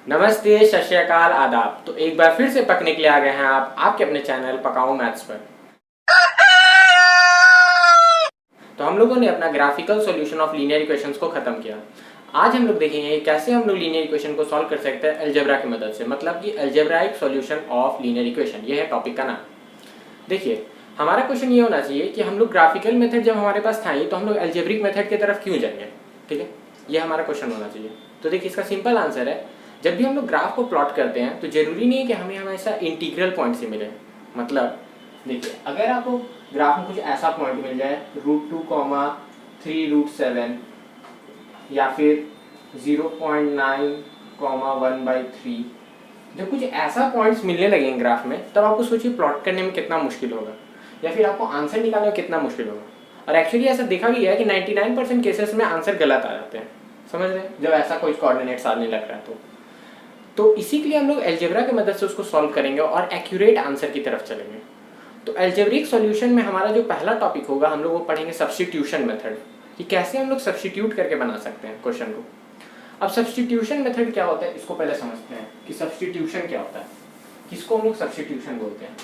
नमस्ते, सत श्री अकाल, आदाब। तो एक बार फिर से पकने के लिए आ गए हैं आप आपके अपने चैनल पकाओ मैथ्स पर। तो हम लोगों ने अपना graphical solution of linear equations को खत्म किया। आज हम लोग देखेंगे कैसे हम लोग लीनियर इक्वेशन को सॉल्व कर सकते हैं अलजेब्रा की मदद से, मतलब कि algebraic solution of linear equation, ये है टॉपिक का नाम। देखिए, हमारा क्वेश्चन ये होना चाहिए कि हम लोग ग्राफिकल मेथड जब हमारे पास था ही तो हम लोग अलजेब्रिक मेथड की तरफ क्यों जाएंगे। ठीक है, ये हमारा क्वेश्चन होना चाहिए। तो देखिए, इसका सिंपल आंसर है, जब भी हम लोग ग्राफ को प्लॉट करते हैं तो जरूरी नहीं है कि हमें हमेशा इंटीग्रल पॉइंट से मिले। मतलब देखिए, अगर आपको ग्राफ में कुछ ऐसा पॉइंट मिल जाए √2, 3√7 या फिर 0.9, 1/3, जब कुछ ऐसा पॉइंट्स मिलने लगेंगे ग्राफ में, तब आपको सोचिए प्लॉट करने में कितना मुश्किल होगा, या फिर आपको आंसर निकालने में कितना मुश्किल होगा। और एक्चुअली ऐसा देखा गया है कि 99% केसेस में आंसर गलत आ जाते हैं, समझ रहे हैं, जब ऐसा कोई कोऑर्डिनेट्स आने लग रहा है तो इसी के लिए हम लोग अलजेब्रा की मदद से उसको सॉल्व करेंगे और एक्यूरेट आंसर की तरफ चलेंगे। तो अलजेब्रिक सॉल्यूशन में हमारा जो पहला टॉपिक होगा, हम लोग वो पढ़ेंगे सब्स्टिट्यूशन मेथड, कि कैसे हम लोग सब्स्टिट्यूट करके बना सकते हैं क्वेश्चन को। अब सब्स्टिट्यूशन मेथड क्या होता है, इसको पहले समझते हैं कि सब्स्टिट्यूशन क्या होता है, किसको हम लोग सब्स्टिट्यूशन बोलते हैं।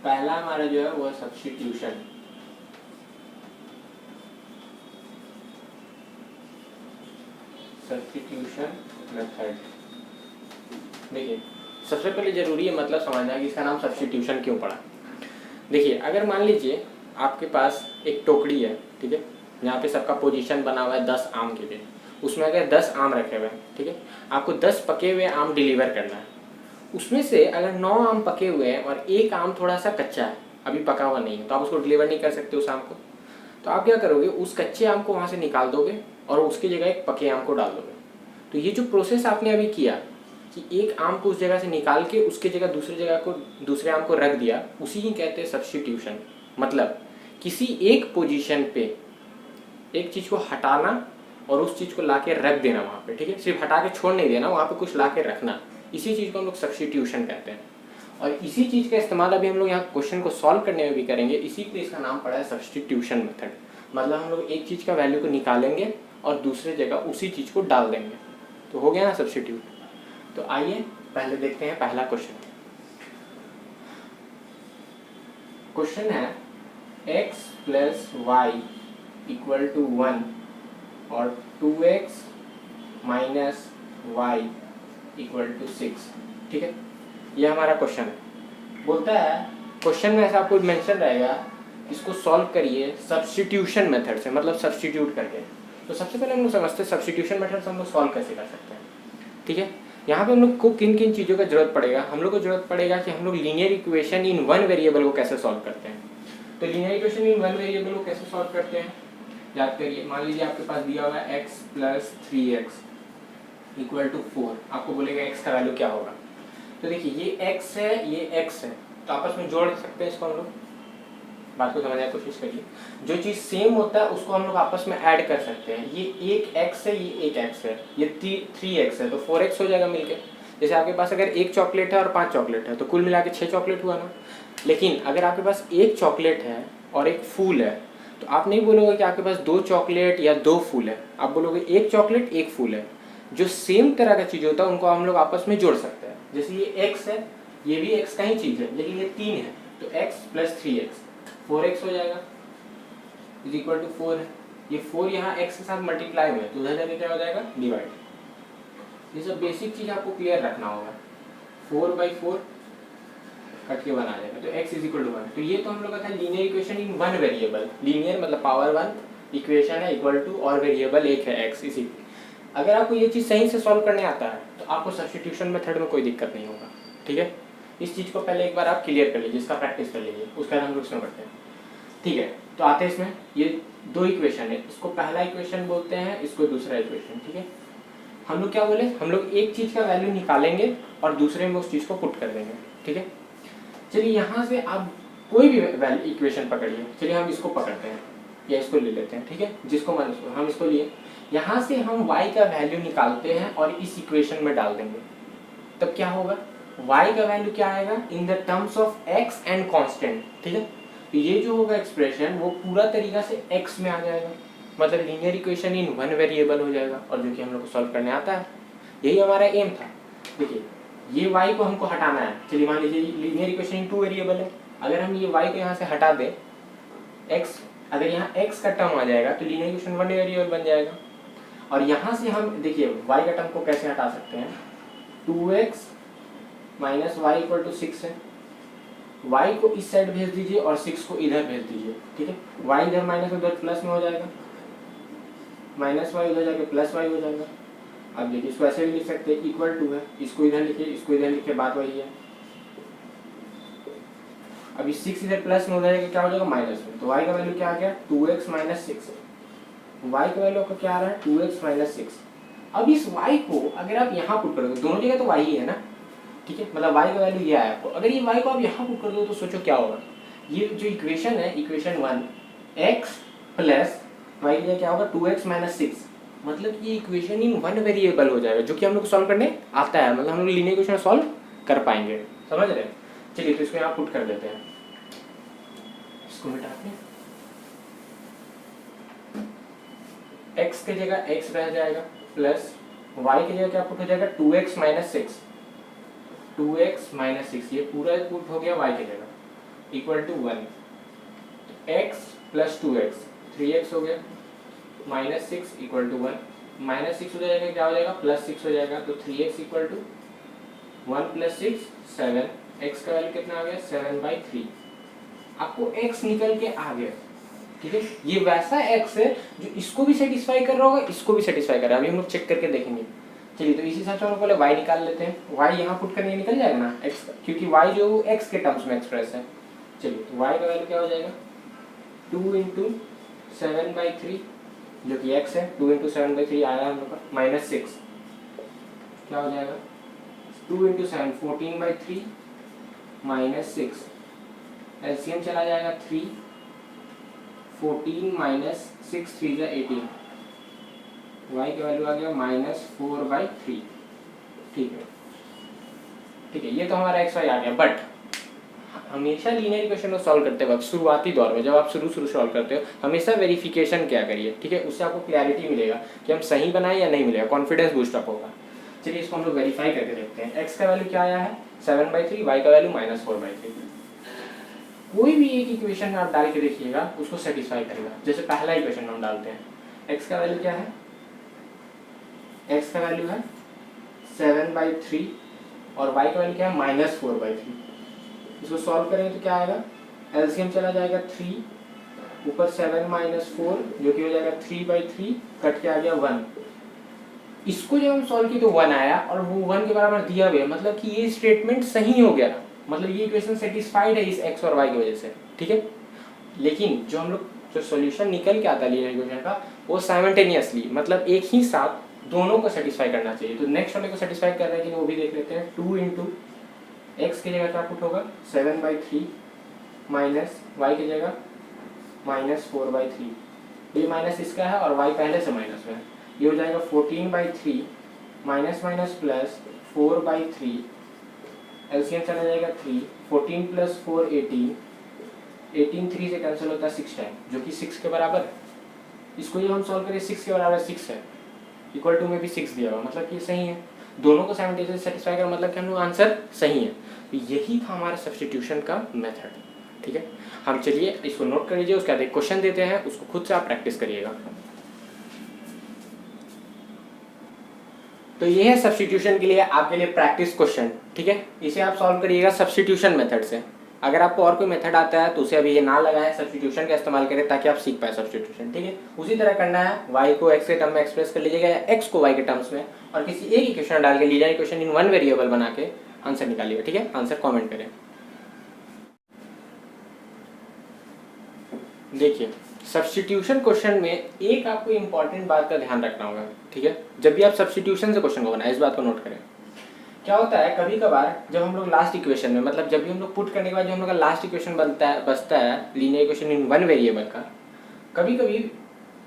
पहला हमारा जो है वो है सब्स्टिट्यूशन। सब्स्टिट्यूशन मेथड, देखिए सबसे पहले जरूरी है मतलब समझना कि इसका नाम सब्स्टिट्यूशन क्यों पड़ा। देखिए, अगर मान लीजिए आपके पास एक टोकरी है, ठीक है, यहाँ पे सबका पोजीशन बना हुआ है 10 आम के लिए, उसमें अगर 10 आम रखे हुए हैं, ठीक है, आपको 10 पके हुए आम डिलीवर करना है। उसमें से अगर 9 आम पके हुए हैं और एक आम थोड़ा सा कच्चा है, अभी पका हुआ नहीं है, तो आप उसको डिलीवर नहीं कर सकते उस आम को। तो आप क्या करोगे, उस कच्चे आम को वहाँ से निकाल दोगे और उसकी जगह एक पके आम को डाल दोगे। तो ये जो प्रोसेस आपने अभी किया कि एक आम को उस जगह से निकाल के उसके जगह दूसरे आम को रख दिया, उसी ही कहते हैं सब्स्टिट्यूशन। मतलब किसी एक पोजीशन पे एक चीज़ को हटाना और उस चीज़ को लाके रख देना वहाँ पे, ठीक है, सिर्फ हटा के छोड़ नहीं देना, वहाँ पे कुछ लाके रखना, इसी चीज़ को हम लोग सब्स्टिट्यूशन कहते हैं। और इसी चीज़ का इस्तेमाल अभी हम लोग यहाँ क्वेश्चन को सॉल्व करने में भी करेंगे, इसी के लिए इसका नाम पड़ा है सब्स्टिट्यूशन मेथड। मतलब हम लोग एक चीज़ का वैल्यू को निकालेंगे और दूसरे जगह उसी चीज़ को डाल देंगे, तो हो गया ना सब्स्टिट्यूट। तो आइए पहले देखते हैं पहला क्वेश्चन। क्वेश्चन है x + y = 1 और 2x - y = 6, ठीक है, ये हमारा क्वेश्चन है। बोलता है क्वेश्चन में ऐसा आपको मेंशन रहेगा, इसको सॉल्व करिए सब्स्टिट्यूशन मेथड से, मतलब सब्स्टिट्यूट करके। तो सबसे पहले हम लोग समझते हैं सब्स्टिट्यूशन मेथड से हम लोग सॉल्व कैसे कर सकते हैं। ठीक है, यहाँ पे हम लोग को किन किन चीज़ों का जरूरत पड़ेगा। हम लोग को जरूरत पड़ेगा कि हम लोग linear equation in one variable को कैसे सॉल्व करते हैं। तो linear equation in one variable को कैसे सॉल्व करते हैं, याद करिए। मान लीजिए आपके पास दिया हुआ है x + 3x = 4, आपको बोलेगा x का वैल्यू क्या होगा। तो देखिए, ये x है, ये x है, तो आपस में जोड़ सकते हैं इसको हम लोग। बात को समझने की कोशिश करिए, जो चीज़ सेम होता है उसको हम लोग आपस में ऐड कर सकते हैं। ये एक x है, ये एक x है, ये 3x है, तो 4x हो जाएगा मिलके। जैसे आपके पास अगर एक चॉकलेट है और 5 चॉकलेट है, तो कुल मिला के 6 चॉकलेट हुआ ना। लेकिन अगर आपके पास एक चॉकलेट है और एक फूल है, तो आप नहीं बोलोगे कि आपके पास 2 चॉकलेट या 2 फूल है, आप बोलोगे एक चॉकलेट एक फूल है। जो सेम तरह का चीज़ होता है उनको हम लोग आपस में जोड़ सकते हैं। जैसे ये x है, ये भी x का ही चीज़ है, लेकिन ये 3 है, तो x + 3x 4x हो जाएगा, = 4 है। ये 4 यहाँ x के साथ मल्टीप्लाई हुआ है, तो उधर जाके क्या हो जाएगा, डिवाइड। ये सब बेसिक चीज़ आपको क्लियर रखना होगा। 4/4 कट के 1 आ जाएगा, तो x = 1। तो ये तो हम लोग का था linear equation in one variable. Linear मतलब पावर 1 इक्वेशन है, = और वेरिएबल एक है x। इसी अगर आपको ये चीज़ सही से सॉल्व करने आता है तो आपको सब्स्टिट्यूशन मेथड में कोई दिक्कत नहीं होगा। ठीक है, इस चीज़ को पहले एक बार आप क्लियर कर लीजिए, इसका प्रैक्टिस कर लीजिए, उसके बाद हम लोग इसमें बढ़ते हैं। ठीक है, तो आते हैं इसमें। ये 2 इक्वेशन है, इसको पहला इक्वेशन बोलते हैं, इसको दूसरा इक्वेशन। ठीक है, हम लोग क्या बोले, हम लोग एक चीज़ का वैल्यू निकालेंगे और दूसरे में उस चीज़ को पुट कर देंगे। ठीक है, चलिए यहाँ से आप कोई भी वैल्यू इक्वेशन पकड़िए। चलिए हम इसको पकड़ते हैं या इसको ले लेते हैं। ठीक है, जिसको मन उसको, हम इसको लिए, यहाँ से हम y का वैल्यू निकालते हैं और इस इक्वेशन में डाल देंगे। तब क्या होगा, y का वैल्यू क्या आएगा, in the terms of x and constant. ठीक है, तो ये जो होगा एक्सप्रेशन वो पूरा तरीका से x में आ जाएगा, मतलब linear equation in one variable हो जाएगा, और जो कि हम लोग को सॉल्व करने आता है। यही हमारा एम था। देखिए ये y को हमको हटाना है। चलिए मान लीजिए लीनियर इक्वेशन इन 2 वेरिएबल है, अगर हम ये y को यहाँ से हटा दें, x अगर यहाँ x का टर्म आ जाएगा तो लीनियर इक्वेशन 1 वेरिएबल बन जाएगा। और यहाँ से हम देखिए y का टर्म को कैसे हटा सकते हैं, 2x minus Y equal to 6 है, y को इस साइड भेज दीजिए और 6 को इधर भेज दीजिए, ठीक है। y इधर माइनस उधर प्लस में हो जाएगा, माइनस वाई उधर जाके प्लस वाई हो जाएगा। अब देखिए इसको ऐसे भी लिख सकते हैं, इक्वल टू है, इसको इधर लिखिए, इसको इधर लिखिए, बात वही है। अभी 6 इधर प्लस में हो जाएगा, क्या हो जाएगा माइनस में, तो y का वैल्यू क्या आ गया 2x माइनस 6, y का वैल्यू आपका क्या आ रहा है 2x माइनस 6। अब इस y को अगर आप यहाँ पुट कर दो, दोनों जगह तो y ही है ना, ठीक है, मतलब y का वैल्यू ये आया आपको, अगर ये y को आप यहाँ पुट कर दो तो सोचो क्या होगा। ये जो इक्वेशन है, इक्वेशन 1 x प्लस y की जगह क्या होगा 2x माइनस 6, मतलब ये इक्वेशन इन 1 वेरिएबल हो जाएगा, जो कि हम लोग सॉल्व करने आता है, मतलब हम लोग लीनियर इक्वेशन सॉल्व कर पाएंगे, समझ रहे हैं। चलिए तो इसको यहाँ पुट कर देते हैं, इसको मिटाते हैं, x की जगह x रह जाएगा प्लस y की जगह क्या पुट हो जाएगा 2x माइनस 6, 2x माइनस 6, ये पूरा पुट हो गया y की जगह equal to 1, x plus 2x 3x हो गया, माइनस 6 इक्वल टू 1, माइनस 6 हो जाएगा क्या हो जाएगा प्लस 6 हो जाएगा, तो 3x equal to 1 plus 6 7, x का वैल्यू कितना आ गया 7/3, आपको x निकल के आ गया, ठीक है। ये वैसा x है जो इसको भी सेटिस्फाई कर रहा होगा, इसको भी सेटिस्फाई कर रहा है, अभी हम लोग चेक करके देखेंगे। चलिए तो इसी हिसाब से हम लोग पहले y निकाल लेते हैं, y यहाँ पुट करने निकल जाएगा ना x का, क्योंकि y जो x के टर्म्स में एक्सप्रेस है। चलिए तो y का वैल्यू क्या हो जाएगा 2 इंटू 7/3 जो कि x है, 2 इंटू 7/3 आया हम लोग का, माइनस 6 क्या हो जाएगा 2 इंटू 7 14/3 माइनस 6, एलसीएम चला जाएगा 3, 14 माइनस 6 3 जा 18, y का वैल्यू आ गया -4/3, ठीक है, ठीक है। ये तो हमारा x y आ गया। बट हमेशा लीनियर इक्वेशन को सॉल्व करते वक्त शुरुआती दौर में जब आप शुरू सॉल्व करते हो, हमेशा वेरिफिकेशन क्या करिए, ठीक है, उससे आपको क्लैरिटी मिलेगा कि हम सही बनाए या नहीं मिलेगा, कॉन्फिडेंस बूस्ट अप होगा। चलिए इसको हम लोग वेरीफाई करके देखते हैं। x का वैल्यू क्या आया है 7/3, y का वैल्यू -4/3। कोई भी एक इक्वेशन आप डाल के देखिएगा उसको सेटिस्फाई करेगा। जैसे पहला इक्वेशन हम डालते हैं, x का वैल्यू क्या है, x का वैल्यू है 7/3 और y का वैल्यू क्या है -4/3। इसको सॉल्व करेंगे तो क्या आएगा, एलसीएम चला जाएगा 3, ऊपर 7 माइनस 4 जो कि हो जाएगा 3/3, कट के आ गया 1। इसको जब हम सॉल्व किए तो 1 आया और वो 1 के बराबर दिया हुआ है, मतलब कि ये स्टेटमेंट सही हो गया, मतलब ये इक्वेशन सेटिस्फाइड है इस x और y की वजह से, ठीक है। लेकिन जो हम लोग जो सॉल्यूशन निकल के आता है लीनियर इक्वेशन का, वो साइमल्टेनियसली मतलब एक ही साथ दोनों को सेटिस्फाई करना चाहिए। तो नेक्स्ट वाले को सेटिस्फाई कर रहे हैं कि वो भी देख लेते हैं। 2 इंटू एक्स की जगह क्या पुट होगा 7/3 माइनस y की जगह -4/3, ये माइनस इसका है और y पहले से माइनस में है, ये हो जाएगा 14/3 माइनस माइनस प्लस 4/3, एलसीएम चला जाएगा 3, 14 प्लस 4 18, 18 3 से कैंसिल होता है 6 टाइम जो कि 6 के बराबर है। इसको जब हम सॉल्व करें 6 के बराबर 6 है, इक्वल टू में भी 6 दिया हुआ, मतलब कि सही है, दोनों को साइमल्टेनियसली सेटिस्फाई कर, मतलब कि हम लोग आंसर सही है। तो यही था हमारा सब्स्टिट्यूशन का मेथड, ठीक है। हम चलिए इसको नोट कर लीजिए, उसके बाद एक क्वेश्चन देते हैं, उसको खुद से आप प्रैक्टिस करिएगा। तो ये है सब्स्टिट्यूशन के लिए आपके लिए प्रैक्टिस क्वेश्चन, ठीक है। इसे आप सॉल्व करिएगा सब्स्टिट्यूशन मेथड से। अगर आपको और कोई मेथड आता है तो उसे अभी ये ना लगाएं, सब्स्टिट्यूशन का इस्तेमाल करें ताकि आप सीख पाए सब्स्टिट्यूशन, ठीक है। उसी तरह करना है, y को x के टर्म में एक्सप्रेस कर लीजिएगा या x को y के टर्म्स में, और किसी एक इक्वेशन डाल के लीनियर इक्वेशन इन 1 वेरिएबल बना के आंसर निकालिएगा, ठीक है। आंसर कमेंट करें। देखिए सब्स्टिट्यूशन क्वेश्चन में एक आपको इंपॉर्टेंट बात का ध्यान रखना होगा, ठीक है। जब भी आप सब्स्टिट्यूशन से क्वेश्चन को बनाएं, इस बात को नोट करें। क्या होता है कभी कभार जब हम लोग लास्ट इक्वेशन में, मतलब जब भी हम लोग पुट करने के बाद जो हम लोग का लास्ट इक्वेशन बचता है लीनियर इक्वेशन इन 1 वेरिएबल का, कभी कभी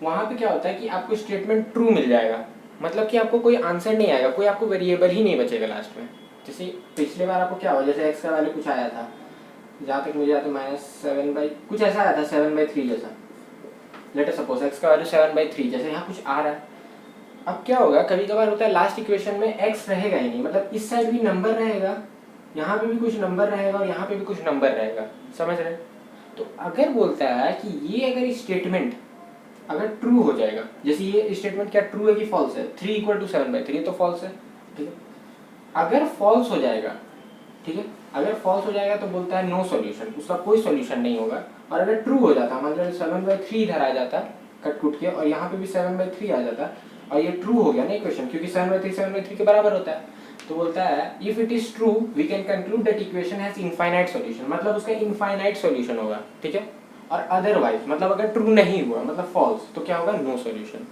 वहाँ पे क्या होता है कि आपको स्टेटमेंट ट्रू मिल जाएगा, मतलब कि आपको कोई आंसर नहीं आएगा, कोई आपको वेरिएबल ही नहीं बचेगा लास्ट में। जैसे पिछले बार आपको क्या हुआ, जैसे x का वैल्यू कुछ आया था, जहाँ तक मुझे आता है -7 कुछ ऐसा आया था 7/3 जैसा, लेट अस सपोज x का वैल्यू 7/3 जैसे यहाँ कुछ आ रहा है, अब क्या होगा, कभी कभार होता है लास्ट इक्वेशन में x रहेगा ही नहीं, मतलब इस साइड भी नंबर रहेगा, यहाँ पे भी कुछ नंबर रहेगा और यहाँ पे भी कुछ नंबर रहेगा, समझ रहे? तो अगर बोलता है कि ये अगर स्टेटमेंट अगर ट्रू हो जाएगा, जैसे ये स्टेटमेंट क्या ट्रू है कि फॉल्स है, 3 = 7/3 तो फॉल्स है, ठीक है। अगर फॉल्स हो जाएगा, ठीक है, अगर फॉल्स हो जाएगा तो बोलता है नो सॉल्यूशन, उसका कोई सॉल्यूशन नहीं होगा। और अगर ट्रू हो जाता, मतलब 7/3 इधर आ जाता कट कुट के और यहाँ पे भी 7/3 आ जाता और ये ट्रू हो गया ना इक्वेशन, क्योंकि 7/3 के बराबर होता है, तो बोलता है if it is true we can conclude that equation has infinite solution, मतलब उसका इनफाइनाइट सॉल्यूशन होगा, ठीक है। और अदरवाइज मतलब अगर ट्रू नहीं हुआ मतलब फॉल्स, तो क्या होगा, नो सॉल्यूशन।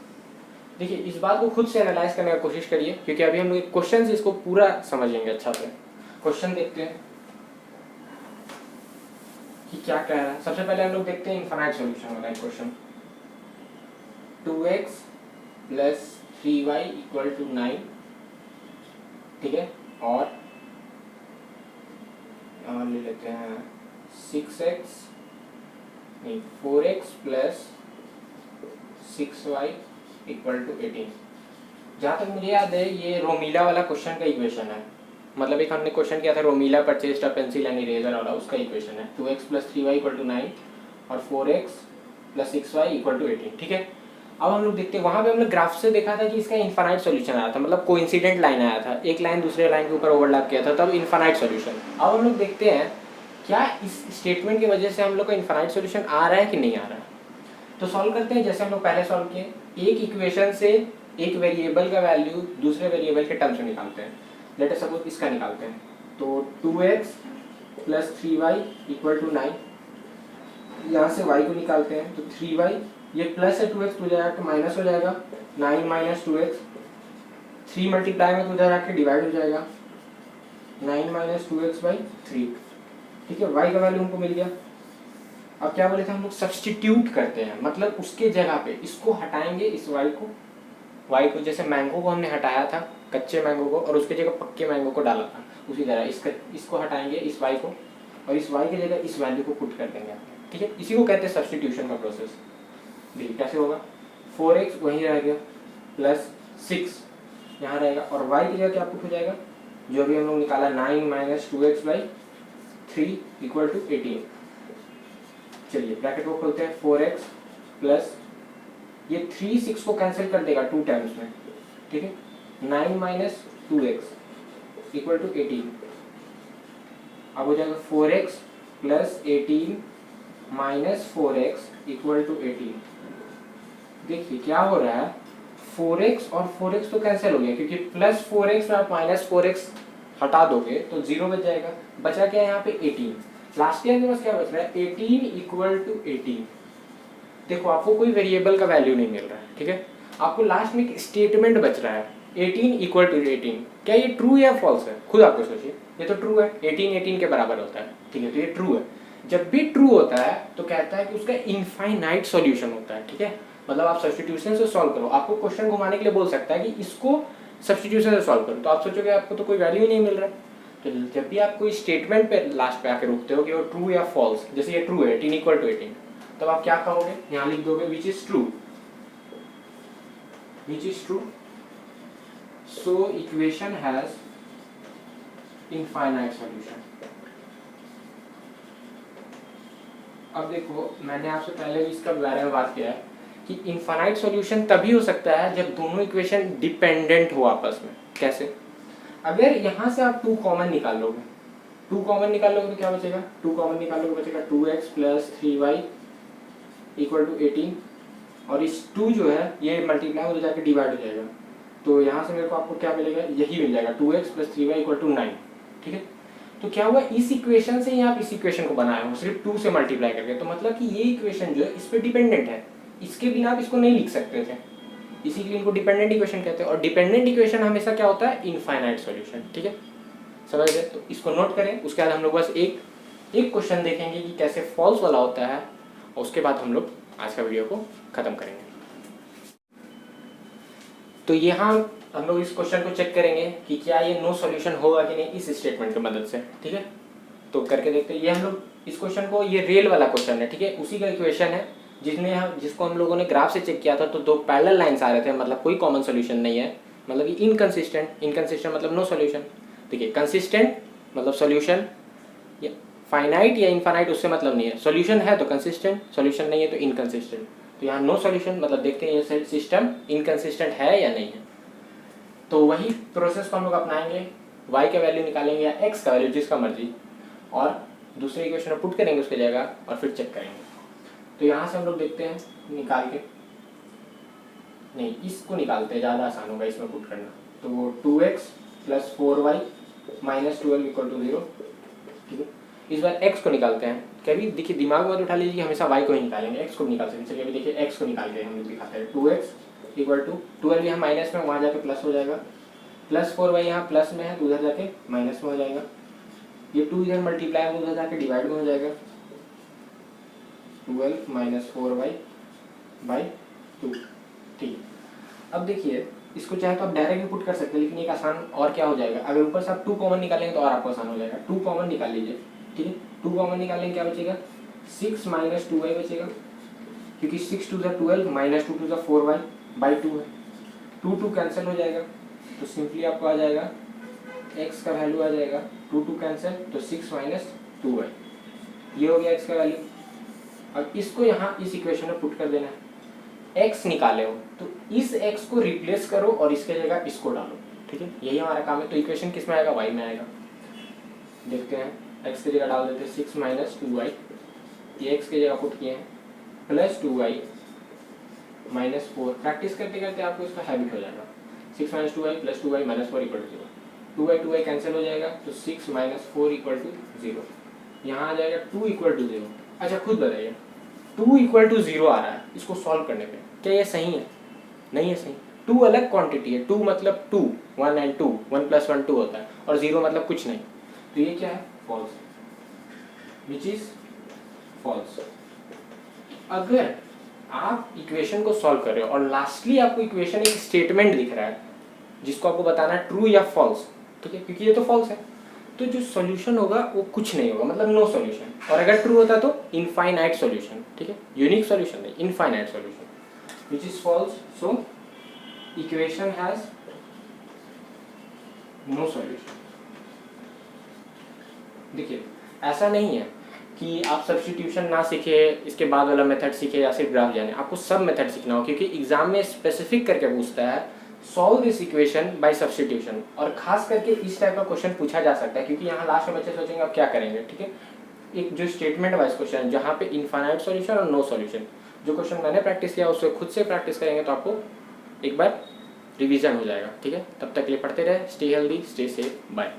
देखिए इस बात को खुद से एनालाइज करने की कोशिश करिए, क्योंकि अभी हम लोग क्वेश्चन से इसको पूरा समझेंगे अच्छा से। क्वेश्चन देखते हैं कि क्या कह रहा है। सबसे पहले हम लोग देखते हैं इनफाइनाइट सॉल्यूशन वाला क्वेश्चन। 2x + 3y = 9, ठीक है, और ले लेते हैं 4x + 6y = 18। जहाँ तक मुझे याद है ये रोमीला वाला क्वेश्चन का इक्वेशन है, मतलब एक हमने क्वेश्चन किया था Romila purchased a pencil and eraser वाला, उसका इक्वेशन है 2x + 3y = 9 और 4x + 6y = 18, ठीक है। अब हम लोग देखते हैं, वहाँ पे हम लोग ग्राफ से देखा था कि इसका इनफाइनाइट सॉल्यूशन आया था, मतलब कोइंसिडेंट लाइन आया था, एक लाइन दूसरे लाइन के ऊपर ओवरलैप किया था, तब इनफाइनाइट सॉल्यूशन। अब हम लोग देखते हैं क्या इस स्टेटमेंट की वजह से हम लोग का इनफाइनाइट सॉल्यूशन आ रहा है कि नहीं आ रहा है। तो सॉल्व करते हैं जैसे हम लोग पहले सॉल्व किए, एक इक्वेशन से एक वेरिएबल का वैल्यू दूसरे वेरिएबल के टर्म्स में निकालते हैं। लेट अस सपोज इसका निकालते हैं, तो 2x + 3y = 9, यहाँ से y को निकालते हैं तो 3y, ये प्लस है 2x तो जाएगा तो माइनस हो जाएगा, 9 - 2x, 3 मल्टीप्लाई में तो उधर आके डिवाइड हो जाएगा, 9 - 2x/3, ठीक है। y का वैल्यू हमको मिल गया। अब क्या बोले थे हम लोग, सब्स्टिट्यूट करते हैं, मतलब उसके जगह पे इसको हटाएंगे, इस y को जैसे मैंगो को हमने हटाया था, कच्चे मैंगो को, और उसके जगह पक्के मैंगो को डाला था, उसी तरह इसको हटाएंगे, इस y को, और इस y की जगह इस वैल्यू को पुट कर देंगे, ठीक है। इसी को कहते हैं सब्स्टिट्यूशन का प्रोसेस। देखिए कैसे होगा, 4x वहीं रह गया प्लस 6 यहाँ रहेगा, और y की जगह क्या पुट हो जाएगा, जो भी हम लोग निकाला 9 - 2x/3 = 18। चलिए ब्रैकेट को खोलते हैं, 4x प्लस ये 3 6 को कैंसिल कर देगा 2 टाइम्स में, ठीक है, 9 - 2x = 18। अब हो जाएगा 4x + 18 - 4x = 18। देखिए क्या हो रहा है, 4x और 4x तो कैंसिल हो गया, क्योंकि प्लस 4x और माइनस 4x हटा दोगे तो 0 बच जाएगा, बचा क्या है यहाँ पे 18। लास्ट ईयर के पास क्या बच रहा है, 18 = 18। देखो आपको कोई वेरिएबल का वैल्यू नहीं मिल रहा है, ठीक है, आपको लास्ट में एक स्टेटमेंट बच रहा है 18 = 18। क्या ये ट्रू या फॉल्स है, खुद आपको सोचिए, ये तो ट्रू है, 18 के बराबर होता है, ठीक है, तो ये ट्रू है। जब भी ट्रू होता है तो कहता है कि उसका इनफाइनाइट सॉल्यूशन होता है, ठीक है, मतलब आप सब्स्टिट्यूशन से सॉल्व करो, आपको क्वेश्चन घुमाने के लिए बोल सकता है कि इसको सब्स्टिट्यूशन से सॉल्व करो, तो आप सोचोगे आपको तो कोई वैल्यू ही नहीं मिल रहा है। तो जब भी आप कोई स्टेटमेंट पे लास्ट पे आके रुकते हो कि वो ट्रू या फॉल्स, जैसे ये ट्रू है 18 = 18, तब आप क्या कहोगे, यहाँ लिख दोगे which is true, so equation has infinite solution. अब देखो मैंने आपसे पहले भी इसका बारे में बात किया है कि इनफाइनाइट सॉल्यूशन तभी हो सकता है जब दोनों इक्वेशन डिपेंडेंट हो आपस में। कैसे, अगर यहाँ से आप 2 कॉमन निकाल लोगे, 2 कॉमन निकाल लोगे तो क्या बचेगा, 2 कॉमन निकाल लोगे बचेगा 2x + 3y = 18, और इस 2 जो है ये मल्टीप्लाई हो जाकर डिवाइड हो जाएगा, तो यहाँ से मेरे को आपको क्या मिलेगा, यही मिल जाएगा 2x + 3y = 9, ठीक है। तो क्या हुआ, इस इक्वेशन से ही आप इस इक्वेशन को बनाए हो सिर्फ 2 से मल्टीप्लाई करके, तो मतलब कि ये इक्वेशन जो है इस पे डिपेंडेंट है, इसके बिना आप इसको नहीं लिख सकते थे, इसी के लिए इनको डिपेंडेंट इक्वेशन कहते हैं। और डिपेंडेंट इक्वेशन हमेशा क्या होता है, इनफाइनाइट सॉल्यूशन, ठीक है, समझ गए। तो इसको नोट करें, उसके बाद हम लोग बस एक क्वेश्चन देखेंगे कि कैसे फॉल्स वाला होता है, और उसके बाद हम लोग आज का वीडियो को खत्म करेंगे। तो यहाँ हम लोग इस क्वेश्चन को चेक करेंगे कि क्या ये नो सॉल्यूशन होगा कि नहीं इस स्टेटमेंट की मदद से, ठीक है। तो करके देखते हैं, ये हम लोग इस क्वेश्चन को, ये रियल वाला क्वेश्चन है, ठीक है, उसी का इक्वेशन है, जिसको हम लोगों ने ग्राफ से चेक किया था तो दो पैरेलल लाइन्स आ रहे थे, मतलब कोई कॉमन सोल्यूशन नहीं है, मतलब कि इनकंसिस्टेंट मतलब नो सोल्यूशन। देखिए कंसिस्टेंट मतलब सोल्यूशन, फाइनाइट या इनफाइनाइट उससे मतलब नहीं है, सोल्यूशन है तो कंसिस्टेंट, सोल्यूशन नहीं है तो इनकंसिस्टेंट। तो यहाँ नो सोल्यूशन मतलब देखते हैं ये सिस्टम इनकंसिस्टेंट है या नहीं है। तो वही प्रोसेस को हम लोग अपनाएंगे, y का वैल्यू निकालेंगे या x का वैल्यू जिसका मर्जी, और दूसरे इक्वेशन में पुट करेंगे उसकी जगह और फिर चेक करेंगे। तो यहाँ से हम लोग देखते हैं निकाल के, नहीं इसको निकालते हैं, ज़्यादा आसान होगा इसमें पुट करना। तो 2x + 4y - 12 = 0, ठीक है। इस बार x को निकालते हैं। कभी देखिए दिमाग में उठा लीजिए कि हमेशा y को ही निकालेंगे, x को निकाल सकते हैं। चलिए अभी देखिए x को निकाल के हम लोग दिखाते हैं। 2x = 12 यहाँ माइनस में, वहाँ जाके प्लस हो जाएगा, + 4y यहाँ प्लस में है तो उधर जाके माइनस में हो जाएगा, ये 2 इधर मल्टीप्लाई में उधर जाके डिवाइड में हो जाएगा, 12 - 4y/2, ठीक। अब देखिए इसको चाहे तो आप डायरेक्ट भी पुट कर सकते हैं, लेकिन एक आसान और क्या हो जाएगा, अगर ऊपर से आप 2 कॉमन निकालेंगे तो और आपको आसान हो जाएगा। 2 कॉमन निकाल लीजिए, ठीक है। 2 कॉमन निकालेंगे क्या बचेगा, 6 - 2y बचेगा, क्योंकि 6 × 2 = 12 - 2 × 4y/2 है। 2 कैंसिल हो जाएगा तो सिंपली आपको आ जाएगा x का वैल्यू आ जाएगा 2 कैंसिल तो 6 - 2y, ये हो गया x का वैल्यू। अब इसको यहाँ इस इक्वेशन में पुट कर देना है। x निकाले हो तो इस x को रिप्लेस करो और इसके जगह इसको डालो, ठीक है, यही हमारा काम है। तो इक्वेशन किस में आएगा, y में आएगा। देखते हैं x की जगह डाल देते हैं 6 - 2y, ये x की जगह पुट किए हैं, + 2y - 4। प्रैक्टिस करते करते आपको इसका हैबिट हो जाएगा। 6 - 2y + 2y - 4 = 0, 2y कैंसिल हो जाएगा तो 6 - 4 = 0, यहाँ आ जाएगा 2 = 0। अच्छा खुद बताइए 2 = 0 आ रहा है, इसको सॉल्व करने पे क्या ये सही है, नहीं है सही। 2 अलग क्वांटिटी है, 2 मतलब 2, 1 and 2, 1 + 1 2 होता है, और 0 मतलब कुछ नहीं, तो ये क्या है, फॉल्स, विच इज फॉल्स। अगर आप इक्वेशन को सॉल्व कर रहे हो और लास्टली आपको इक्वेशन एक स्टेटमेंट दिख रहा है जिसको आपको बताना है ट्रू या फॉल्स, ठीक है, क्योंकि ये तो फॉल्स है, तो जो सॉल्यूशन होगा वो कुछ नहीं होगा, मतलब नो सॉल्यूशन। और अगर ट्रू होता तो इनफाइनाइट सॉल्यूशन, ठीक है, यूनिक सॉल्यूशन नहीं, infinite solution, which is false. So equation has no solution. देखिए ऐसा नहीं है कि आप सब्स्टिट्यूशन ना सीखे इसके बाद वाला मेथड सीखे या सिर्फ ग्राफ जाने, आपको सब मेथड सीखना हो, क्योंकि एग्जाम में स्पेसिफिक करके पूछता है solve this equation by substitution, और खास करके इस टाइप का क्वेश्चन पूछा जा सकता है, क्योंकि यहाँ लास्ट में बच्चे सोचेंगे आप क्या करेंगे, ठीक है। एक जो स्टेटमेंट वाइज क्वेश्चन जहाँ पे इनफाइनाइट सॉल्यूशन और नो सॉल्यूशन, जो क्वेश्चन मैंने प्रैक्टिस किया उससे खुद से प्रैक्टिस करेंगे तो आपको एक बार रिवीजन हो जाएगा, ठीक है। तब तक के लिए पढ़ते रहे, stay healthy, stay safe, bye.